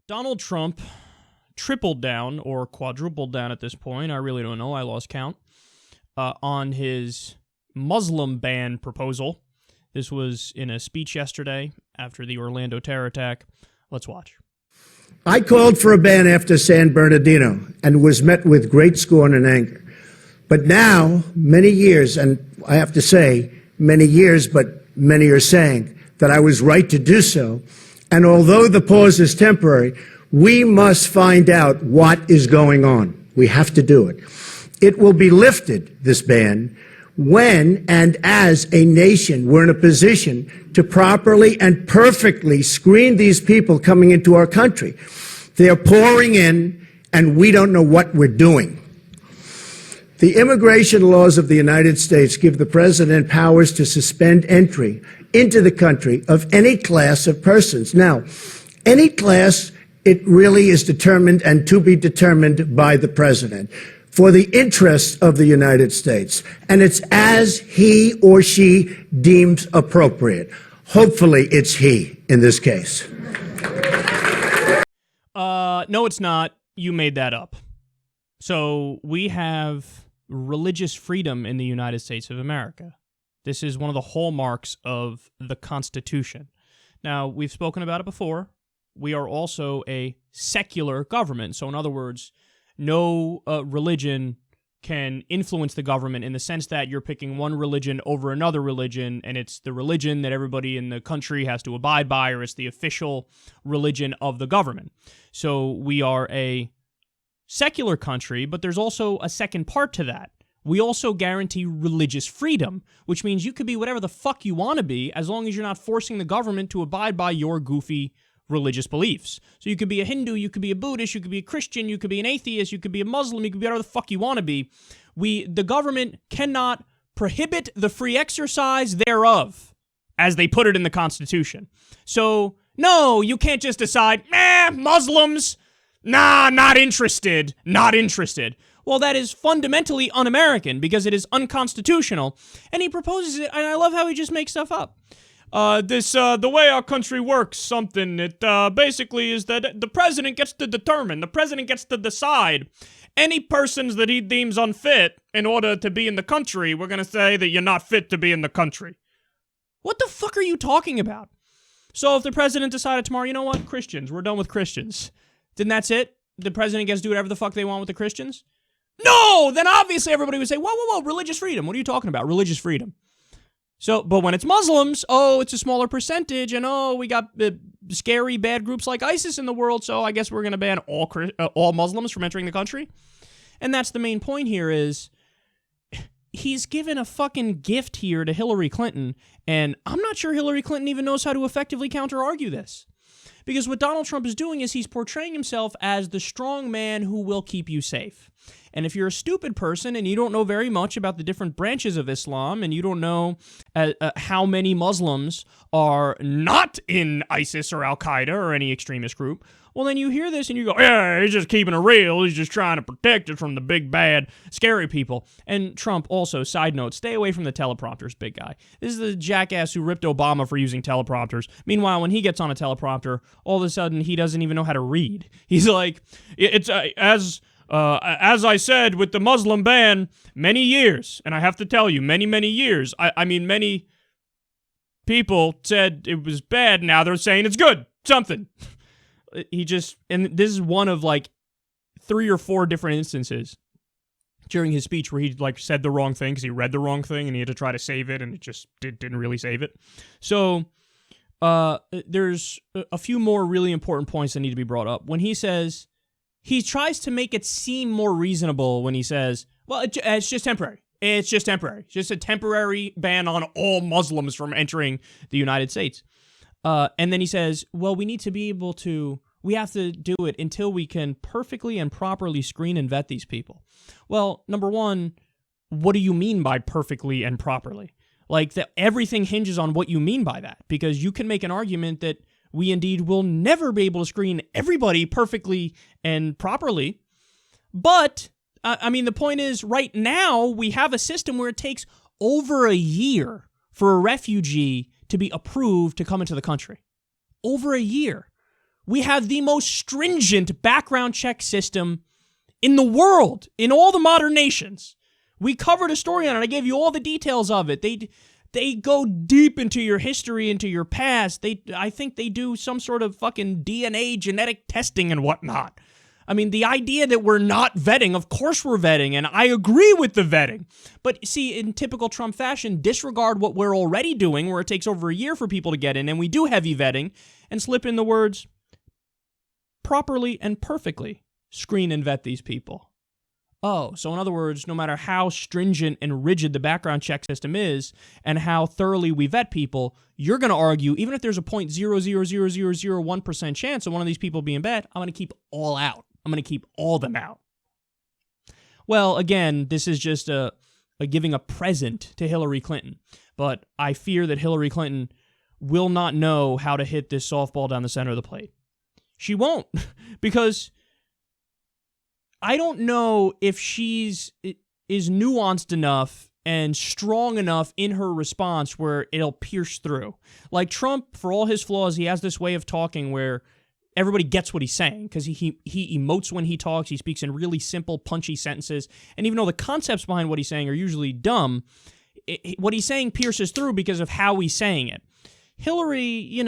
Donald Trump tripled down or quadrupled down at this point, I really don't know, I lost count, on his Muslim ban proposal. This was in a speech yesterday after the Orlando terror attack. Let's watch. I called for a ban after San Bernardino and was met with great scorn and anger. But now, many years, and I have to say, many years, but many are saying that I was right to do so. And although the pause is temporary, we must find out what is going on. We have to do it. It will be lifted, this ban, when and as a nation we're in a position to properly and perfectly screen these people coming into our country. They're pouring in, and we don't know what we're doing. The immigration laws of the United States give the president powers to suspend entry into the country of any class of persons. Now, any class, it really is determined and to be determined by the president for the interests of the United States. And it's as he or she deems appropriate. Hopefully it's he in this case. No, it's not. You made that up. So we have religious freedom in the United States of America. This is one of the hallmarks of the Constitution. Now, we've spoken about it before. We are also a secular government. So in other words, no religion can influence the government in the sense that you're picking one religion over another religion, and it's the religion that everybody in the country has to abide by, or it's the official religion of the government. So we are a secular country, but there's also a second part to that. We also guarantee religious freedom, which means you could be whatever the fuck you want to be as long as you're not forcing the government to abide by your goofy religious beliefs. So you could be a Hindu, you could be a Buddhist, you could be a Christian, you could be an atheist, you could be a Muslim, you could be whatever the fuck you want to be. The government cannot prohibit the free exercise thereof, as they put it in the Constitution. So, no, you can't just decide, Muslims, nah, not interested. Well, that is fundamentally un-American because it is unconstitutional. And he proposes it, and I love how he just makes stuff up. The way our country works, it basically is that the president gets to determine, the president gets to decide any persons that he deems unfit in order to be in the country. We're going to say that you're not fit to be in the country. What the fuck are you talking about? So if the president decided tomorrow, you know what, Christians, we're done with Christians, then that's it? The president gets to do whatever the fuck they want with the Christians? No! Then obviously everybody would say, whoa, religious freedom. What are you talking about? Religious freedom. So, but when it's Muslims, it's a smaller percentage, and we got scary bad groups like ISIS in the world, so I guess we're going to ban all Muslims from entering the country. And that's the main point here is he's given a fucking gift here to Hillary Clinton, and I'm not sure Hillary Clinton even knows how to effectively counter-argue this. Because what Donald Trump is doing is he's portraying himself as the strong man who will keep you safe. And if you're a stupid person and you don't know very much about the different branches of Islam and you don't know how many Muslims are not in ISIS or Al-Qaeda or any extremist group, well, then you hear this and you go, yeah, he's just keeping it real. He's just trying to protect it from the big, bad, scary people. And Trump also, side note, stay away from the teleprompters, big guy. This is the jackass who ripped Obama for using teleprompters. Meanwhile, when he gets on a teleprompter, all of a sudden he doesn't even know how to read. He's like, it's as I said with the Muslim ban, many years, and I have to tell you, many years. I mean, many people said it was bad. Now they're saying it's good. Something. And this is one of like 3 or 4 different instances during his speech where he said the wrong thing because he read the wrong thing and he had to try to save it and it just didn't really save it. So there's a few more really important points that need to be brought up. When he says, he tries to make it seem more reasonable when he says, well, it's just temporary. It's just temporary. It's just a temporary ban on all Muslims from entering the United States. And then he says, well, we have to do it until we can perfectly and properly screen and vet these people. Well, number one, what do you mean by perfectly and properly? Everything hinges on what you mean by that, because you can make an argument that we indeed will never be able to screen everybody perfectly and properly. But, the point is, right now, we have a system where it takes over a year for a refugee to be approved to come into the country. Over a year. We have the most stringent background check system in the world, in all the modern nations. We covered a story on it. I gave you all the details of it. They go deep into your history, into your past. I think they do some sort of fucking DNA genetic testing and whatnot. I mean, the idea that we're not vetting, of course we're vetting, and I agree with the vetting. But see, in typical Trump fashion, disregard what we're already doing, where it takes over a year for people to get in, and we do heavy vetting, and slip in the words, properly and perfectly screen and vet these people. Oh, so in other words, no matter how stringent and rigid the background check system is and how thoroughly we vet people, you're going to argue, even if there's a 0.000001% chance of one of these people being bad, I'm going to keep all out. I'm going to keep all them out. Well, again, this is just a giving a present to Hillary Clinton. But I fear that Hillary Clinton will not know how to hit this softball down the center of the plate. She won't, because I don't know if is nuanced enough and strong enough in her response where it'll pierce through. Like Trump, for all his flaws, he has this way of talking where everybody gets what he's saying because he emotes when he talks. He speaks in really simple, punchy sentences. And even though the concepts behind what he's saying are usually dumb, what he's saying pierces through because of how he's saying it. Hillary,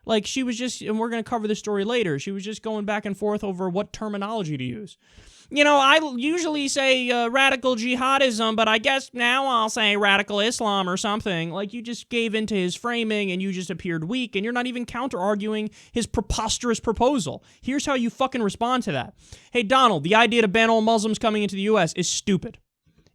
like she was just, and we're going to cover this story later, she was just going back and forth over what terminology to use. I usually say radical jihadism, but I guess now I'll say radical Islam or something. Like, you just gave into his framing and you just appeared weak, and you're not even counter-arguing his preposterous proposal. Here's how you fucking respond to that. Hey, Donald, the idea to ban all Muslims coming into the U.S. is stupid.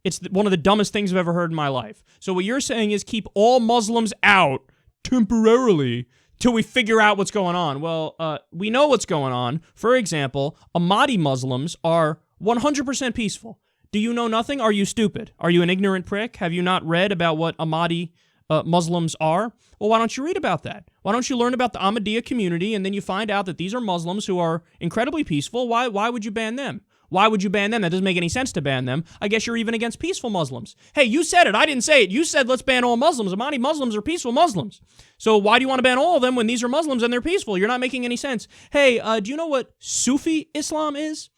It's one of the dumbest things I've ever heard in my life. So what you're saying is keep all Muslims out temporarily till we figure out what's going on. Well, we know what's going on. For example, Ahmadi Muslims are 100% peaceful. Do you know nothing? Are you stupid? Are you an ignorant prick? Have you not read about what Ahmadi Muslims are? Well, why don't you read about that? Why don't you learn about the Ahmadiyya community, and then you find out that these are Muslims who are incredibly peaceful? Why would you ban them? Why would you ban them? That doesn't make any sense to ban them. I guess you're even against peaceful Muslims. Hey, you said it. I didn't say it. You said let's ban all Muslims. Ahmadi Muslims are peaceful Muslims. So why do you want to ban all of them when these are Muslims and they're peaceful? You're not making any sense. Hey, do you know what Sufi Islam is?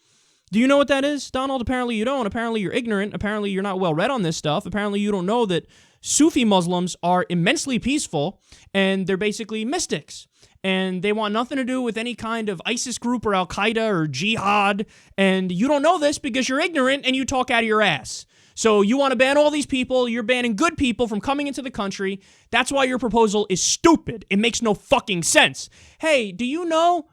Do you know what that is, Donald? Apparently you don't. Apparently you're ignorant. Apparently you're not well read on this stuff. Apparently you don't know that Sufi Muslims are immensely peaceful, and they're basically mystics. And they want nothing to do with any kind of ISIS group or Al-Qaeda or jihad. And you don't know this because you're ignorant and you talk out of your ass. So you want to ban all these people. You're banning good people from coming into the country. That's why your proposal is stupid. It makes no fucking sense. Hey, do you know,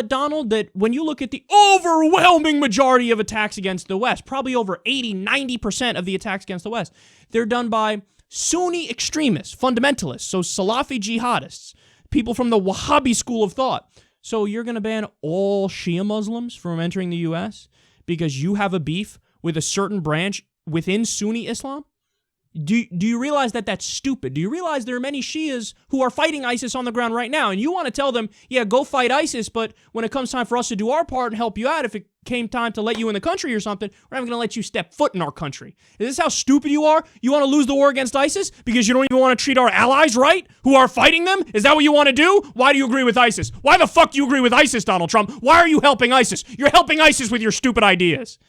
Donald, that when you look at the overwhelming majority of attacks against the West, probably over 80-90% of the attacks against the West, they're done by Sunni extremists, fundamentalists, so Salafi jihadists, people from the Wahhabi school of thought. So you're going to ban all Shia Muslims from entering the U.S. because you have a beef with a certain branch within Sunni Islam? Do you realize that that's stupid? Do you realize there are many Shias who are fighting ISIS on the ground right now, and you want to tell them, yeah, go fight ISIS, but when it comes time for us to do our part and help you out, if it came time to let you in the country or something, we're not going to let you step foot in our country. Is this how stupid you are? You want to lose the war against ISIS because you don't even want to treat our allies right who are fighting them? Is that what you want to do? Why do you agree with ISIS? Why the fuck do you agree with ISIS, Donald Trump? Why are you helping ISIS? You're helping ISIS with your stupid ideas.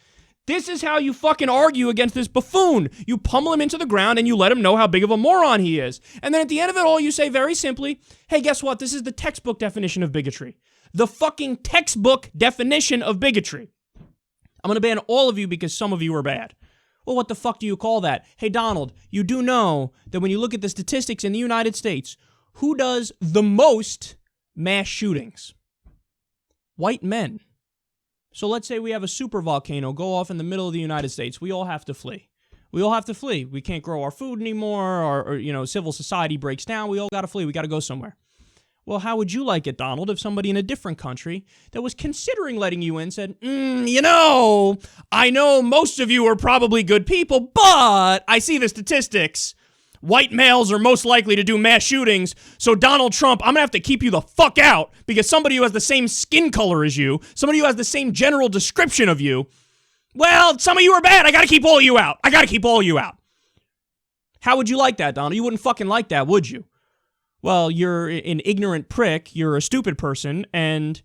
This is how you fucking argue against this buffoon. You pummel him into the ground and you let him know how big of a moron he is. And then at the end of it all, you say very simply, hey, guess what? This is the textbook definition of bigotry. The fucking textbook definition of bigotry. I'm going to ban all of you because some of you are bad. Well, what the fuck do you call that? Hey, Donald, you do know that when you look at the statistics in the United States, who does the most mass shootings? White men. So let's say we have a super volcano go off in the middle of the United States. We all have to flee. We all have to flee. We can't grow our food anymore, or civil society breaks down. We all got to flee. We got to go somewhere. Well, how would you like it, Donald, if somebody in a different country that was considering letting you in said, I know most of you are probably good people, but I see the statistics. White males are most likely to do mass shootings, so Donald Trump, I'm going to have to keep you the fuck out because somebody who has the same skin color as you, somebody who has the same general description of you, well, some of you are bad. I got to keep all of you out. How would you like that, Donald? You wouldn't fucking like that, would you? well, you're an ignorant prick, you're a stupid person, and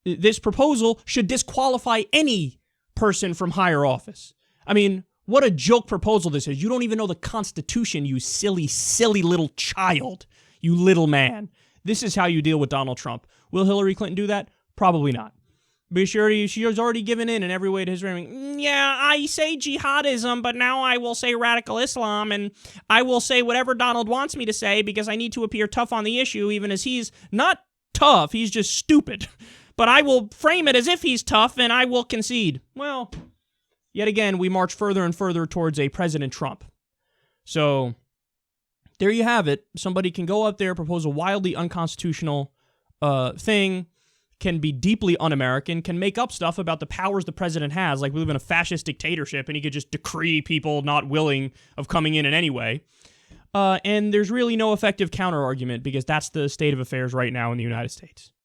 this proposal should disqualify any person from higher office. I mean, what a joke proposal this is. You don't even know the Constitution, you silly, silly little child. You little man. This is how you deal with Donald Trump. Will Hillary Clinton do that? Probably not. But she's already given in every way to his ramming. Yeah, I say jihadism, but now I will say radical Islam, and I will say whatever Donald wants me to say because I need to appear tough on the issue, even as he's not tough, he's just stupid. But I will frame it as if he's tough, and I will concede. Well, yet again, we march further and further towards a President Trump. So, there you have it. Somebody can go up there, propose a wildly unconstitutional thing, can be deeply un-American, can make up stuff about the powers the president has, like we live in a fascist dictatorship, and he could just decree people not willing of coming in any way. And there's really no effective counter-argument, because that's the state of affairs right now in the United States.